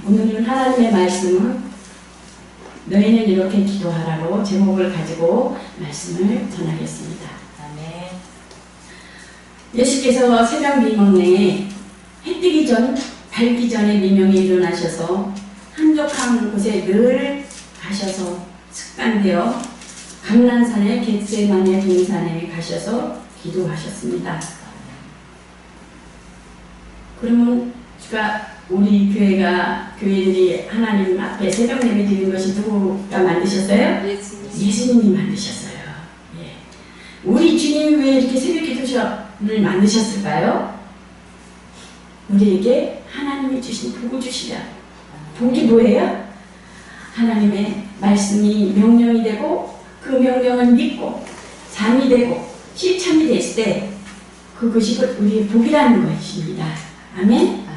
오늘은 하나님의 말씀은 너희는 이렇게 기도하라고 제목을 가지고 말씀을 전하겠습니다. 아멘. 예수께서 새벽 미명에 해 뜨기 전, 밝기 전에 미명에 일어나셔서 한적한 곳에 늘 가셔서 습관되어 감난산의 겟세마네 동산에 가셔서 기도하셨습니다. 그러면 우리 교회들이 하나님 앞에 새벽 예배 드리는 것이 누구가 만드셨어요? 예수님이 만드셨어요. 예. 우리 주님이 왜 이렇게 새벽 기도를 만드셨을까요? 우리에게 하나님이 주신 복을 주시려. 복이 뭐예요? 하나님의 말씀이 명령이 되고 그 명령을 믿고 잠이 되고 실천이 됐을 때 그것이 우리의 복이라는 것입니다. 아멘?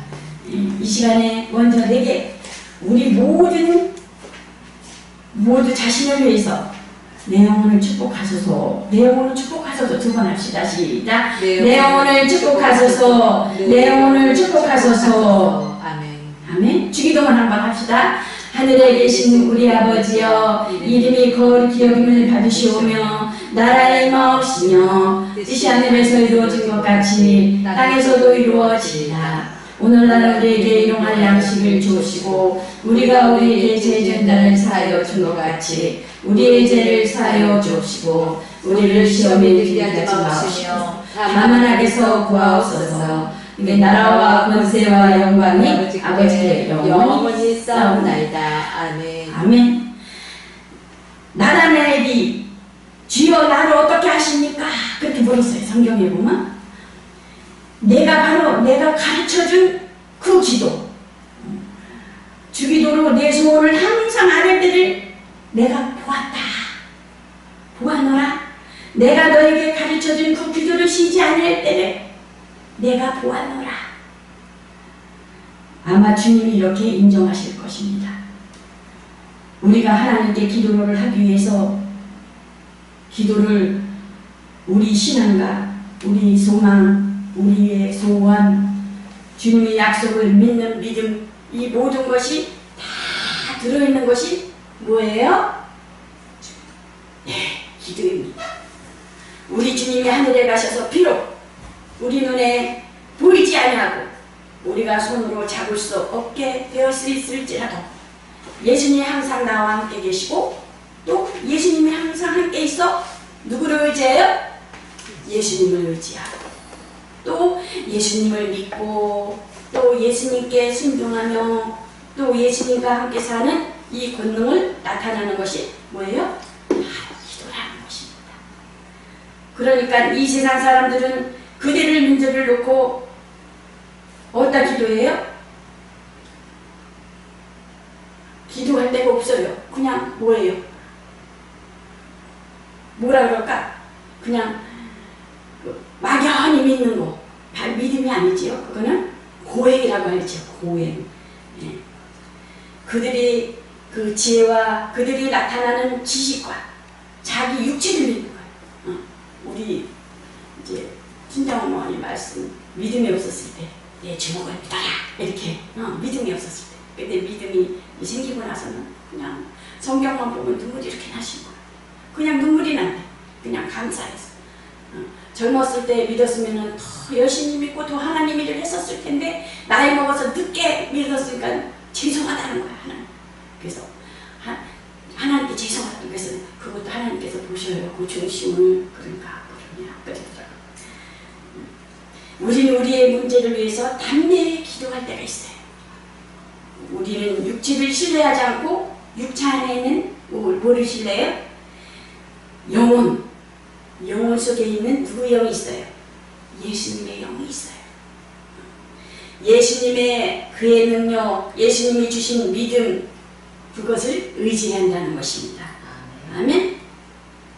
이 시간에 먼저 내게 우리 모두 자신을 위해서 내 영혼을 축복하소서. 내 영혼을 축복하소서. 두 번 합시다. 시작. 내 영혼을 축복하소서. 내 영혼을 축복하소서. 아멘. 아멘. 주기도문 한번 합시다. 하늘에 계신 우리 아버지여, 이름이 거룩히 여김을 받으시오며 나라의 마옵시며 뜻이 하늘에서 이루어진 것 같이 땅에서도 이루어지리라. 오늘날 우리에게 일용할 양식을 주시고 우리가 우리에게 죄진 자를 사하여 준 것 같이 우리의 죄를 사하여 주옵시고 우리를 시험에 들게 하지 마옵시며 다만 악에서 구하옵소서. 이게 나라와 권세와 영광이 아버지께 영원히 싸움나이다. 아멘. 아멘. 나다나엘이 주여 나를 어떻게 하십니까? 그렇게 물었어요. 성경에 보면 내가 가르쳐준 그 기도, 주기도로 내 소원을 항상 아뢰 때를 내가 보았노라. 내가 너에게 가르쳐준 그 기도를 쉬지 않을 때를 내가 보았노라. 아마 주님이 이렇게 인정하실 것입니다. 우리가 하나님께 기도를 하기 위해서 기도를 우리 신앙과 우리 소망, 우리의 소원, 주님의 약속을 믿는 믿음, 이 모든 것이 다 들어있는 것이 뭐예요? 네, 기도입니다. 우리 주님이 하늘에 가셔서 비록 우리 눈에 보이지 아니하고 우리가 손으로 잡을 수 없게 되어 있을지라도 예수님이 항상 나와 함께 계시고 또 예수님이 항상 함께 있어 누구를 의지해요? 예수님을 의지하고 또 예수님을 믿고 또 예수님께 순종하며 또 예수님과 함께 사는 이 권능을 나타내는 것이 뭐예요? 기도라는 것입니다. 그러니까 이 세상 사람들은 그들의 문제를 놓고 어디다 기도해요? 기도할 데가 없어요. 그냥 뭐예요? 뭐라 그럴까? 그냥 막연히 믿는 거. 믿음이 아니지요. 그거는 고행이라고 하죠. 고행. 예. 그들이 그 지혜와 그들이 나타나는 지식과 자기 육체를 믿는 거예요. 우리 이제 친정어머니 말씀, 믿음이 없었을 때 내 주먹을 믿어라 이렇게 믿음이 없었을 때. 근데 믿음이 생기고 나서는 그냥 성경만 보면 눈물이 이렇게 나신 거예요. 그냥 눈물이 난대. 그냥 감사해서. 젊었을 때 믿었으면 더 열심히 믿고 더 하나님 일을 했었을 텐데 나이 먹어서 늦게 믿었으니까 죄송하다는 거야. 하나님. 그래서 하나님께 죄송하다는 것은 그것도 하나님께서 보셔요. 그 중심을. 그러니까 그러더라고요. 우리는 우리의 문제를 위해서 담대히 기도할 때가 있어요. 우리는 육체를 신뢰하지 않고 육체 안에 있는 뭐를 신뢰해요? 영혼 속에 있는 누구의 영이 있어요? 예수님의 영이 있어요. 예수님의 그의 능력, 예수님이 주신 믿음, 그것을 의지한다는 것입니다. 아멘?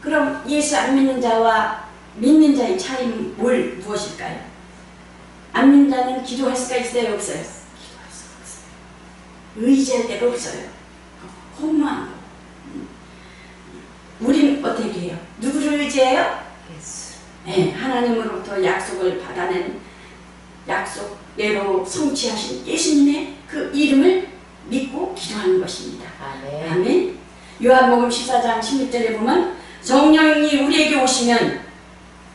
그럼 예수 안 믿는 자와 믿는 자의 차이는 무엇일까요? 안 믿는 자는 기도할 수가 있어요? 없어요? 기도할 수가 없어요. 의지할 데가 없어요. 허무한 거. 우리는 어떻게 해요? 누구를 의지해요? 예수. 네, 하나님으로부터 약속을 받아낸 약속대로 성취하신 예수님의 그 이름을 아멘. 아멘. 요한복음 14장 16절에 보면 성령이 우리에게 오시면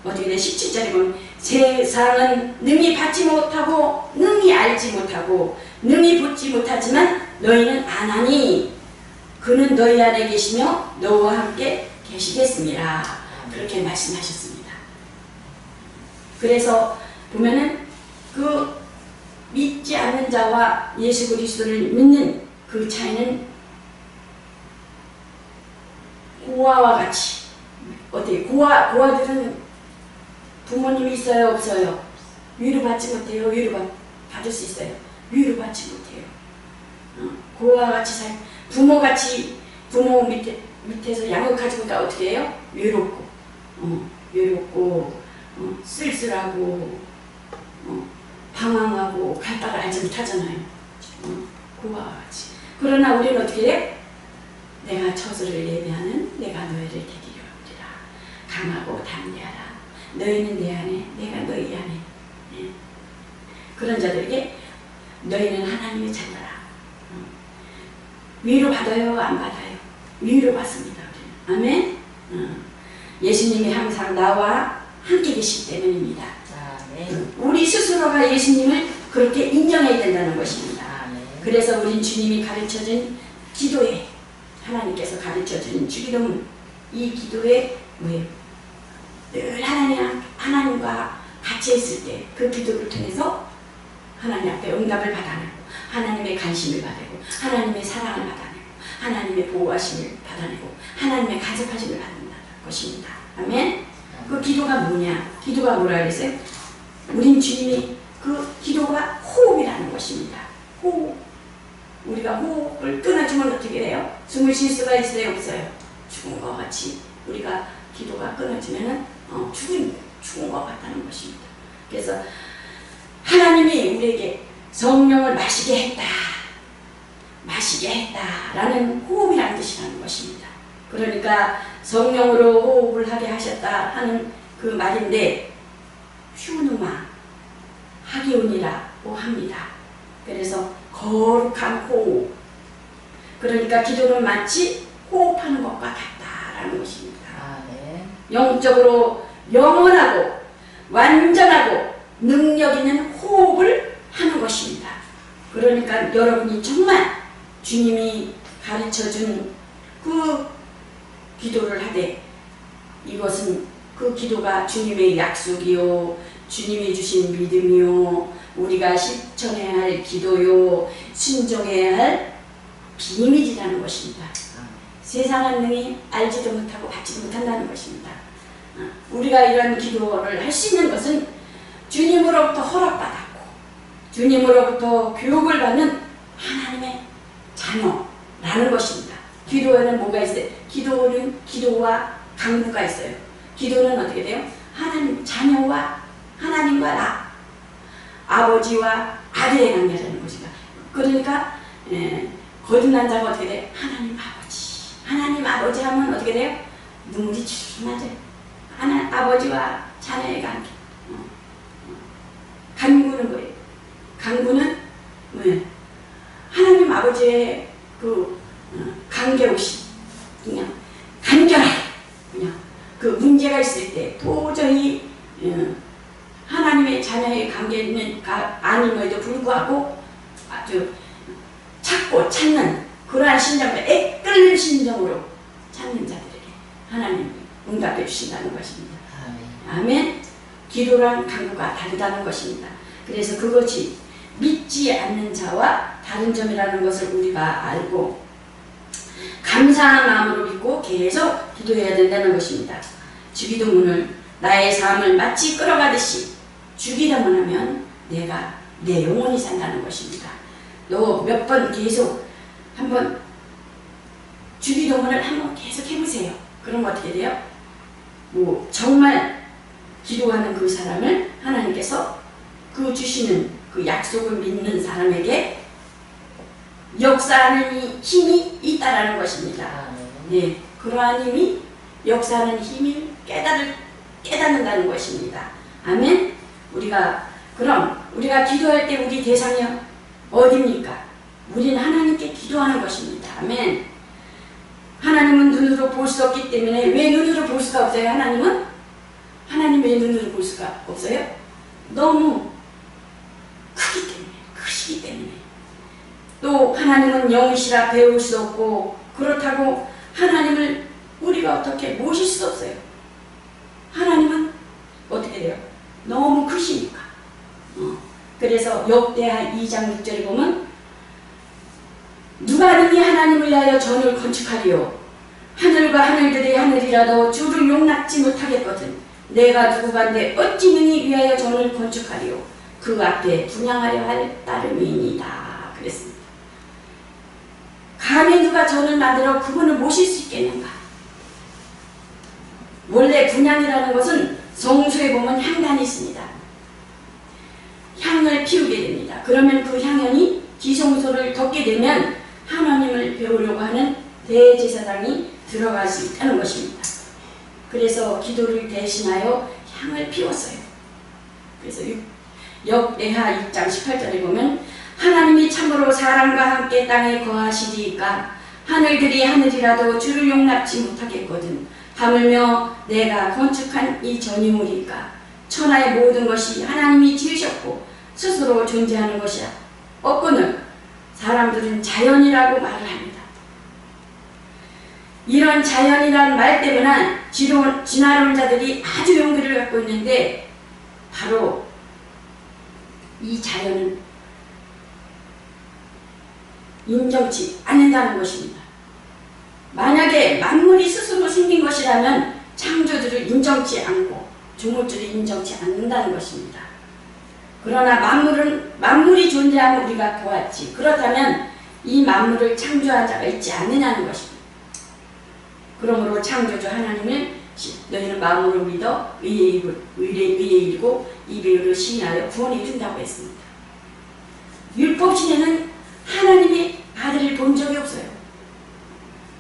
어떻게 돼? 17절에 보면 세상은 능히 받지 못하고 능히 알지 못하고 능히 붙지 못하지만 너희는 아나니 그는 너희 안에 계시며 너와 함께 계시겠습니다. 그렇게 말씀하셨습니다. 그래서 보면은 그 믿지 않는 자와 예수 그리스도를 믿는 그 차이는 고아와 같이 어때요? 고아들은 부모님이 있어요? 없어요? 위로받지 못해요? 위로받을 수 있어요? 위로받지 못해요. 고아와 같이 부모같이 부모 밑에서 양육하지 못하면 어떻게 해요? 외롭고 쓸쓸하고 방황하고 갈 바를 알지 못하잖아요. 고아와 같이. 그러나 우리는 어떻게 해요? 내가 처소를 예배하는 내가 너희를 데리려 오리라. 강하고 담대하라. 너희는 내 안에 내가 너희 안에. 네. 그런 자들에게 너희는 하나님의 자녀라. 위로받아요? 안 받아요? 위로받습니다. 아멘. 예수님이 항상 나와 함께 계시기 때문입니다. 아멘. 우리 스스로가 예수님을 그렇게 인정해야 된다는 것입니다. 아멘. 그래서 우린 주님이 가르쳐준 기도에 하나님께서 가르쳐준 주기도문 이 기도에 뭐예요? 늘 하나님과 같이 있을 때 그 기도를 통해서 하나님 앞에 응답을 받아내고 하나님의 관심을 받아내고 하나님의 사랑을 받아내고 하나님의 보호하심을 받아내고 하나님의 간섭하심을 받는다는 것입니다. 아멘. 그 기도가 뭐냐? 기도가 뭐라 그랬어요? 우린 주님이 그 기도가 호흡이라는 것입니다. 호흡. 우리가 호흡을 끊어주면 어떻게 돼요? 숨을 쉴 수가 있어요? 없어요? 죽은 것 같이 우리가 기도가 끊어지면은 죽은 것 같다는 것입니다. 그래서 하나님이 우리에게 성령을 마시게 했다라는 호흡이라는 뜻이라는 것입니다. 그러니까 성령으로 호흡을 하게 하셨다 하는 그 말인데 휴누마 하기온이라고 합니다. 그래서 거룩한 호흡. 그러니까 기도는 마치 호흡하는 것과 같다라는 것입니다. 네. 영적으로 영원하고 완전하고 능력 있는 호흡을 하는 것입니다. 그러니까 여러분이 정말 주님이 가르쳐준 그 기도를 하되 이것은 그 기도가 주님의 약속이요 주님이 주신 믿음이요 우리가 실천해야 할 기도요 순종해야 할 비밀이라는 것입니다. 세상은 능히 알지도 못하고 받지도 못한다는 것입니다. 우리가 이런 기도를 할 수 있는 것은 주님으로부터 허락받았고 주님으로부터 교육을 받는 하나님의 자녀라는 것입니다. 기도에는 뭐가 있어요? 기도는 기도와 강구가 있어요. 기도는 어떻게 돼요? 하나님 자녀와 하나님과 나 아버지와 아들의 관계라는 것입니다. 그러니까 거듭난 자가 어떻게 돼요? 하나님 아버지 하면 어떻게 돼요? 눈물이 쭉 나죠. 아버지와 자녀의 관계 간구는 거예요. 간구는 뭐예요? 하나님 아버지의 그 간결하심 그냥 간결하게 그냥 그 문제가 있을 때 도저히 하나님의 자녀의 관계는 아님에도 불구하고 아주 찾는 그러한 심정으로 애끓는 심정으로 찾는 자들에게 하나님이 응답해 주신다는 것입니다. 아멘. 기도랑 간구가 다르다는 것입니다. 그래서 그것이 믿지 않는 자와 다른 점이라는 것을 우리가 알고 감사한 마음으로 믿고 계속 기도해야 된다는 것입니다. 주기도문을 나의 삶을 마치 끌어가듯이 주기도문하면 내 영혼이 산다는 것입니다. 너 몇 번 계속 한번 주기도문을 한번 계속 해보세요. 그럼 어떻게 돼요? 정말 기도하는 그 사람을 하나님께서 그 주시는 그 약속을 믿는 사람에게 역사하는 힘이 있다라는 것입니다. 네, 그러한 힘이 역사하는 힘을 깨닫는다는 것입니다. 아멘. 우리가 기도할 때 우리 대상이 어디입니까? 우리는 하나님께 기도하는 것입니다. 아멘. 하나님은 눈으로 볼 수 없기 때문에. 왜 눈으로 볼 수가 없어요? 하나님 왜 눈으로 볼 수가 없어요? 너무 크시기 때문에. 또 하나님은 영이시라 배울 수 없고, 그렇다고 하나님을 우리가 어떻게 모실 수 없어요. 하나님은 어떻게 돼요? 너무 크시니까. 그래서 역대하 2장 6절에 보면, 누가 능히 하나님을 위하여 전을 건축하리요? 하늘과 하늘들이 하늘이라도 주를 용납지 못하겠거든. 내가 누구간데 어찌 능히 위하여 전을 건축하리요? 그 앞에 분향하려 할 따름이니이다. 그랬습니다. 감히 누가 전을 만들어 그분을 모실 수 있겠는가? 원래 분향이라는 것은 성수에 보면 향단이 있습니다. 향을 피우게 됩니다. 그러면 그 향연이 지성소를 덮게 되면 하나님을 배우려고 하는 대제사장이 들어갈 수 있다는 것입니다. 그래서 기도를 대신하여 향을 피웠어요. 그래서 역대하 6장 18절에 보면, 하나님이 참으로 사람과 함께 땅에 거하시리이까 하늘들이 하늘이라도 주를 용납지 못하겠거든. 하물며 내가 건축한 이 전이물이니까 천하의 모든 것이 하나님이 지으셨고 스스로 존재하는 것이 없거늘 사람들은 자연이라고 말을 합니다. 이런 자연이라는 말 때문에 진화론자들이 아주 용기를 갖고 있는데, 바로 이 자연은 인정치 않는다는 것입니다. 만약에 만물이 스스로 생긴 것이라면 창조주를 인정치 않고 조물주를 인정치 않는다는 것입니다. 그러나 만물이 존재하면 우리가 보았지. 그렇다면 이 만물을 창조한 자가 있지 않느냐는 것입니다. 그러므로 창조주 하나님을 너희는 마음으로 믿어 의에 이르고 입에 이르고 시인하여 구원에 이른다고 했습니다. 율법시대는 하나님의 아들을 본 적이 없어요.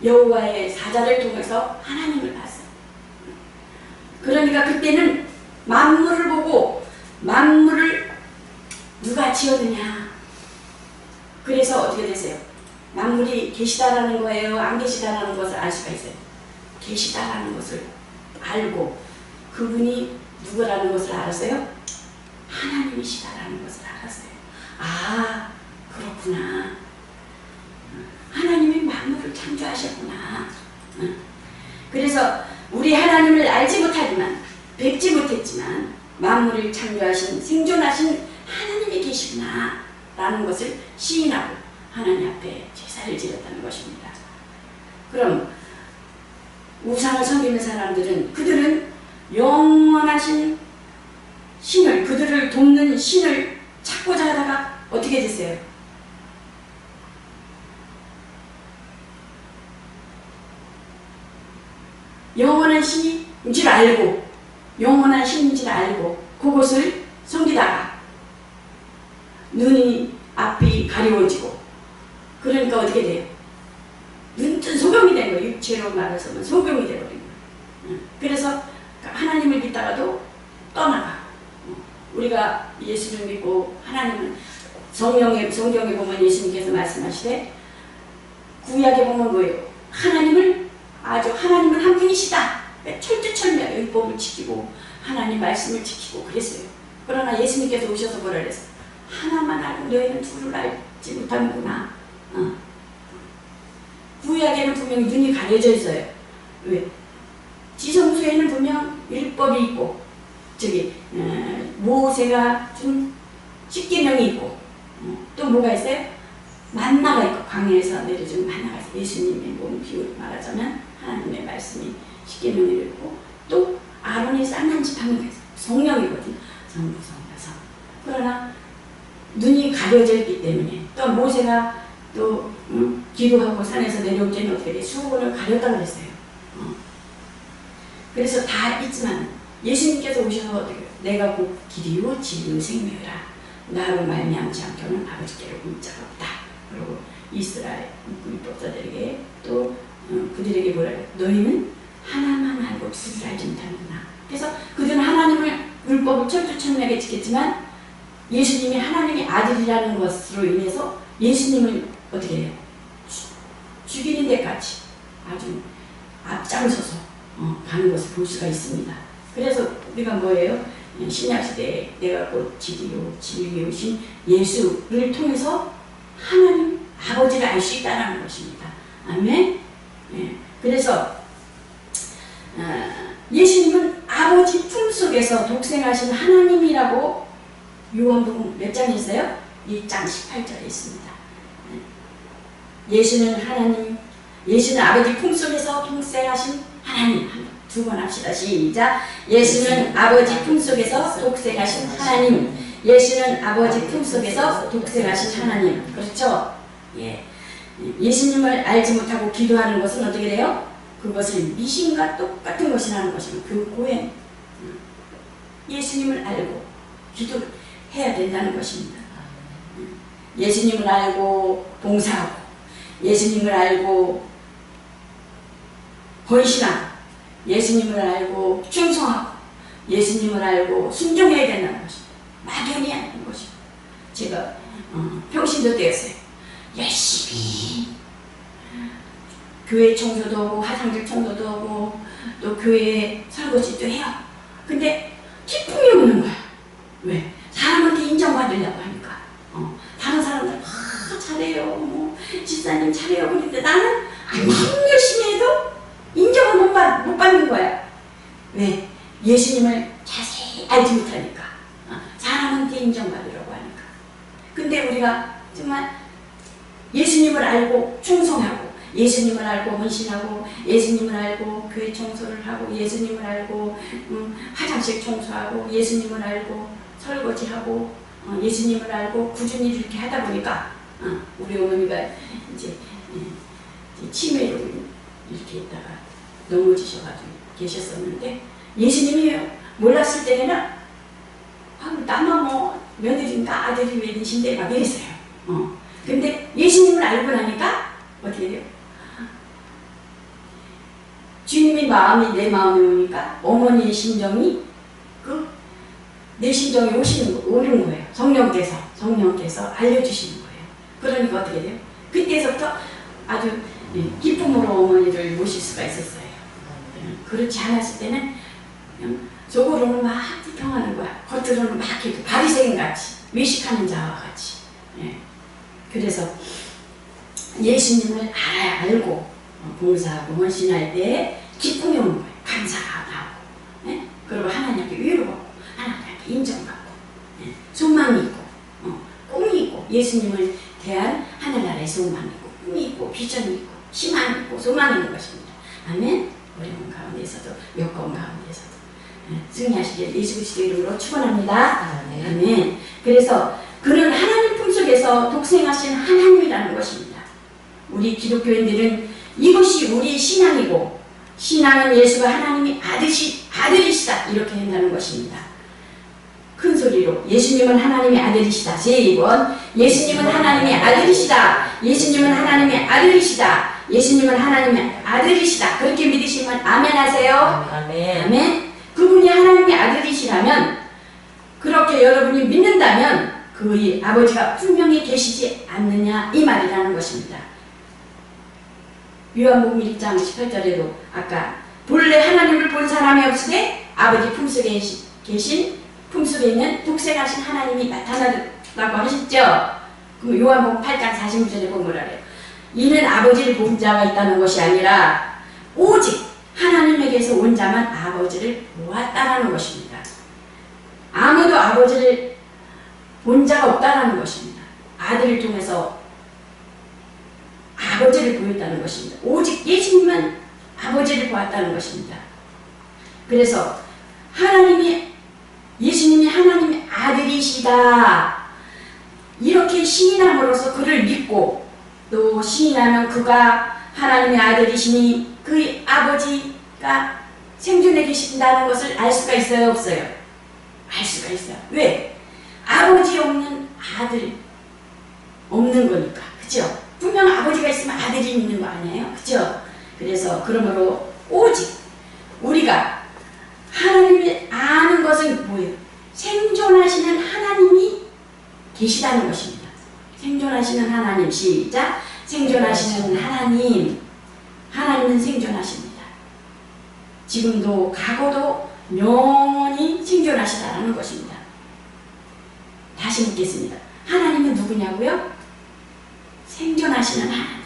여호와의 사자를 통해서 하나님을 봤어요. 그러니까 그때는 만물을 보고 만물을 누가 지었느냐. 그래서 어떻게 되세요? 만물이 계시다라는 거예요? 안 계시다라는 것을 알 수가 있어요. 계시다라는 것을 알고 그분이 누구라는 것을 알았어요? 하나님이시다라는 것을 알았어요. 아, 그렇구나. 하나님이 만물을 창조하셨구나. 그래서 우리 하나님을 알지 못하지만, 뵙지 못했지만 만물을 창조하신 생존하신 하나님이 계시구나 라는 것을 시인하고 하나님 앞에 제사를 지렸다는 것입니다. 그럼 우상을 섬기는 사람들은 그들은 영원하신 신을, 그들을 돕는 신을 찾고자 하다가 어떻게 됐어요? 영원한 신인 줄 알고, 영원한 신인 줄 알고 그곳을 섬기다가 눈이 앞이 가려워지고, 그러니까 어떻게 돼요? 눈뜬 소경이 된 거예요. 육체로 말해서는 소경이 되어버린 거예요. 그래서 하나님을 믿다가도 떠나가. 우리가 예수를 믿고 하나님은 성경에 보면 예수님께서 말씀하시되, 구약에 보면 뭐예요? 하나님은 한 분이시다. 철두철미하게 율법을 지키고 하나님 말씀을 지키고 그랬어요. 그러나 예수님께서 오셔서 뭐라 그랬어요? 하나만 알고 너희는 둘을 알지 못하는구나. 구약에는 분명히 눈이 가려져 있어요. 왜? 지성소에는 분명 율법이 있고, 모세가 준 십계명이 있고, 또 뭐가 있어요? 만나가 있고, 광야에서 내려준 만나가 있어요. 예수님의 몸 비유로 말하자면 하나님의 말씀이 십계명이 있고, 또 아론이 쌍난 지팡이가 있어요. 성령이거든요. 성부성자성. 그러나 눈이 가려져 있기 때문에, 또 모세가 또 기도하고 산에서 내려올 때는 어떻게 돼? 수건을 가렸다고 그랬어요. 그래서 다 있지만 예수님께서 오셔서 어떻게 해요? 내가 곧 길이요 진리요 생명이라 나로 말미암지 않고는 아버지께로 올 자가 없다. 그리고 이스라엘 율법자들에게 또 그들에게 뭐라 해요? 너희는 하나만 알고 둘을 알지 못하는구나. 그래서 그들은 하나님을 율법을 철두철미하게 지켰지만 예수님이 하나님의 아들이라는 것으로 인해서 예수님을 어떻게 해요? 볼 수가 있습니다. 그래서 우리가 뭐예요? 신약시대에 내가 곧 진리요 진리이신 예수를 통해서 하나님 아버지를 알 수 있다는 것입니다. 아멘. 예. 그래서 예수님은 아버지 품속에서 독생하신 하나님이라고 요한복음 몇 장에 있어요? 2장 18절에 있습니다. 예수는 하나님, 예수는 아버지 품속에서 독생하신 하나님. 두 번 합시다. 시작. 예수는 아버지 품속에서 독생하신 하나님. 예수는 아버지 품속에서 독생하신 하나님. 그렇죠? 예. 예수님을 알지 못하고 기도하는 것은 어떻게 돼요? 그것을 미신과 똑같은 것이라는 것입니다. 그 고행. 예수님을 알고 기도해야 된다는 것입니다. 예수님을 알고 봉사하고, 예수님을 알고 헌신하고, 예수님을 알고 충성하고, 예수님을 알고 순종해야 된다는 것입니다. 막연히 하는 것입니다. 제가 평신도 때였어요. 열심히 교회 청소도 하고 화장실 청소도 하고 또 교회 설거지도 해요. 근데 기쁨이 없는 거야. 왜? 사람한테 인정받으려고 하니까. 다른 사람들 잘해요, 뭐 집사님 잘해요. 그런데 나는 아무리 열심히 해도 인정을 못 받는 거야. 왜? 예수님을 자세히 알지 못하니까. 사람한테 인정받으려고 하니까. 근데 우리가 정말 예수님을 알고 충성하고, 예수님을 알고 헌신하고, 예수님을 알고 교회 청소를 하고, 예수님을 알고 화장실 청소하고, 예수님을 알고 설거지하고, 예수님을 알고 꾸준히 이렇게 하다 보니까 우리 어머니가 이제 치매로 이렇게 있다가 넘어지셔가지고 계셨었는데, 예수님이 몰랐을 때에는 나만 뭐 며느리인가 아들이 웬이신데 막 이랬어요. 근데 예수님을 알고 나니까 어떻게 돼요? 주님의 마음이 내 마음에 오니까 어머니의 심정이 내 심정에 오는 거예요. 성령께서 알려주시는 거예요. 그러니까 어떻게 돼요? 그때서부터 아주 기쁨으로 어머니를 모실 수가 있었어요. 그렇지 않았을 때는 그냥 속으로는 막 불평하는 거야. 겉으로는 막 이렇게 바리새인같이 외식하는 자와 같이. 그래서 예수님을 알고 봉사하고 헌신할 때 기쁨이 오는 거예요. 감사가 나오고, 그리고 하나님께 위로하고, 하나님께 인정받고, 소망이 있고, 꿈이 있고, 예수님을 대한 하늘나라의 소망이 있고, 꿈이 있고, 비전이 있고, 희망이 있고, 소망이 있는 것입니다. 아멘. 어려운 가운데서도, 여건 가운데서도 승리하시길 예수 그리스도 이름으로 축원합니다. 아멘. 그래서 그는 하나님 품속에서 독생하신 하나님이라는 것입니다. 우리 기독교인들은 이것이 우리 신앙이고, 신앙은 예수가 하나님의 아들이시다 이렇게 한다는 것입니다. 큰 소리로 예수님은 하나님의 아들이시다. 세 번. 예수님은 하나님의 아들이시다. 예수님은 하나님의 아들이시다. 예수님은 하나님의 아들이시다. 그렇게 믿으시면 아멘 하세요. 아멘. 아멘. 그분이 하나님의 아들이시라면, 그렇게 여러분이 믿는다면 그의 아버지가 분명히 계시지 않느냐 이 말이라는 것입니다. 요한복음 1장 18절에도 아까 본래 하나님을 본 사람이 없으되 아버지 품속에 계신, 품속에 있는 독생하신 하나님이 나타나라고 하셨죠. 그럼 요한복음 8장 46절에 보면 뭐라 그래요? 이는 아버지를 본 자가 있다는 것이 아니라 오직 하나님에게서 온 자만 아버지를 보았다라는 것입니다. 아무도 아버지를 본 자가 없다라는 것입니다. 아들을 통해서 아버지를 보였다는 것입니다. 오직 예수님만 아버지를 보았다는 것입니다. 그래서 예수님이 하나님의 아들이시다 이렇게 시인함으로써 그를 믿고, 또 시인하면 그가 하나님의 아들이시니 그의 아버지가 생존해 계신다는 것을 알 수가 있어요, 없어요? 알 수가 있어요. 왜? 아버지 없는 아들 없는 거니까. 그죠? 분명 아버지가 있으면 아들이 있는 거 아니에요? 그죠? 그래서 그러므로 오직 우리가 하나님을 아는 것은 뭐예요? 생존하시는 하나님이 계시다는 것입니다. 생존하시는 하나님. 시작. 생존하시는 하나님. 하나님은 생존하십니다. 지금도 과거도 영원히 생존하시다라는 것입니다. 다시 묻겠습니다. 하나님은 누구냐고요? 생존하시는 하나님.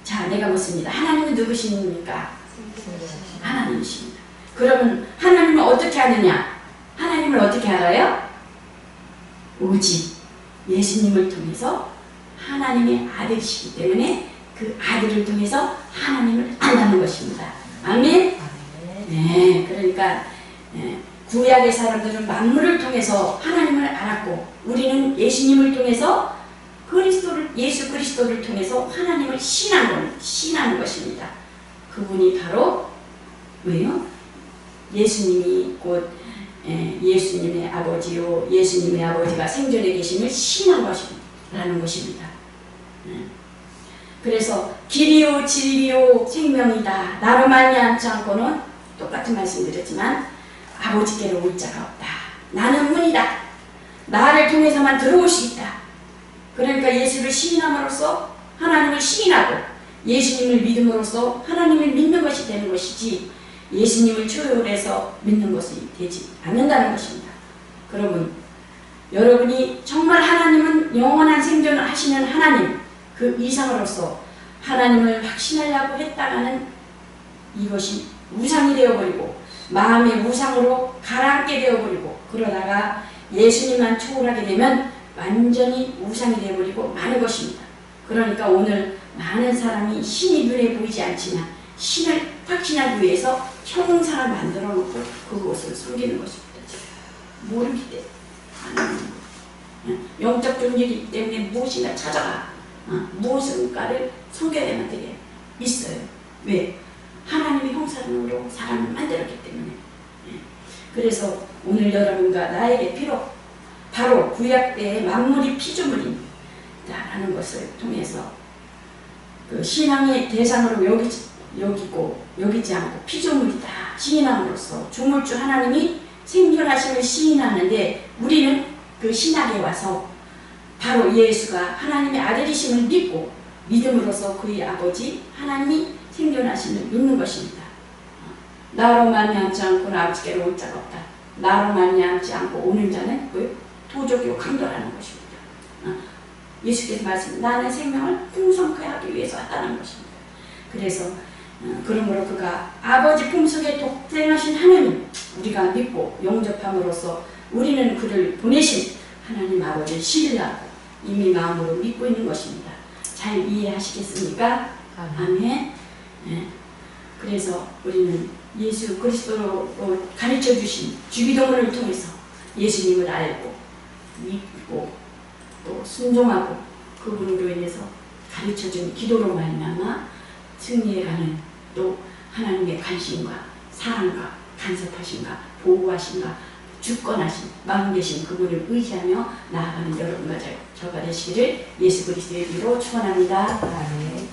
자, 내가 묻습니다. 하나님은 누구십니까? 하나님이십니다. 그러면 하나님을 어떻게 아느냐? 하나님을 어떻게 알아요? 오직 예수님을 통해서 하나님의 아들이시기 때문에 그 아들을 통해서 하나님을 안다는 것입니다. 아멘? 네, 그러니까 구약의 사람들은 만물을 통해서 하나님을 알았고 우리는 예수님을 통해서 예수 그리스도를 통해서 하나님을 신하는 것입니다. 그분이 바로 왜요? 예수님이 곧 예수님의 아버지요, 예수님의 아버지가 생전에 계심을 신하는 것입니다. 그래서 길이요 진리요 생명이다. 나로 말미암지 않고는 똑같은 말씀 드렸지만 아버지께로 올 자가 없다. 나는 문이다. 나를 통해서만 들어올 수 있다. 그러니까 예수를 시인함으로써 하나님을 시인하고 예수님을 믿음으로써 하나님을 믿는 것이 되는 것이지 예수님을 초월해서 믿는 것이 되지 않는다는 것입니다. 그러면 여러분이 정말 하나님은 영원한 생존을 하시는 하나님 그 이상으로서 하나님을 확신하려고 했다가는 이것이 우상이 되어버리고 마음의 우상으로 가라앉게 되어버리고 그러다가 예수님만 초월하게 되면 완전히 우상이 되어버리고 마는 것입니다. 그러니까 오늘 많은 사람이 신이 눈에 보이지 않지만 신을 확신하기 위해서 형상을 만들어 놓고 그것을 숨기는 것입니다. 모르기 때문에 영적 존재이기 때문에 무엇인가 찾아가 무엇인가를 숨겨야 되게 있어요. 왜? 하나님의 형상으로 사람을 만들었기 때문에. 그래서 오늘 여러분과 나에게 바로 구약 때의 만물이 피조물이다라는 것을 통해서 그 신앙의 대상으로 여기지 않고 피조물이다 시인함으로써 조물주 하나님이 생존하심을 시인하는데 우리는 그 신학에 와서 바로 예수가 하나님의 아들이심을 믿고 믿음으로써 그의 아버지 하나님이 생존하심을 믿는 것입니다. 나로 말미암지 않고는 아버지께로 올 자가 없다. 나로 말미암지 않고 오는 자는 도적이요 강도라는 것입니다. 예수께서 말씀 나는 생명을 풍성케 하기 위해서 왔다는 것입니다. 그래서 그러므로 그가 아버지 품속에 독생하신 하나님 우리가 믿고 영접함으로써 우리는 그를 보내신 하나님 아버지를 신뢰하고 이미 마음으로 믿고 있는 것입니다. 잘 이해하시겠습니까? 아멘. 그래서 우리는 예수 그리스도로 가르쳐 주신 주기도문을 통해서 예수님을 알고 믿고 또 순종하고 그분으로 인해서 가르쳐 준 기도로 말미암아 승리해가는 또 하나님의 관심과 사랑과 간섭하심과 보호하심과 주권하신 마음 계신 그분을 의지하며 나아가는 여러분과 저가 되시기를 예수 그리스도의 이름으로 축원합니다. 아멘.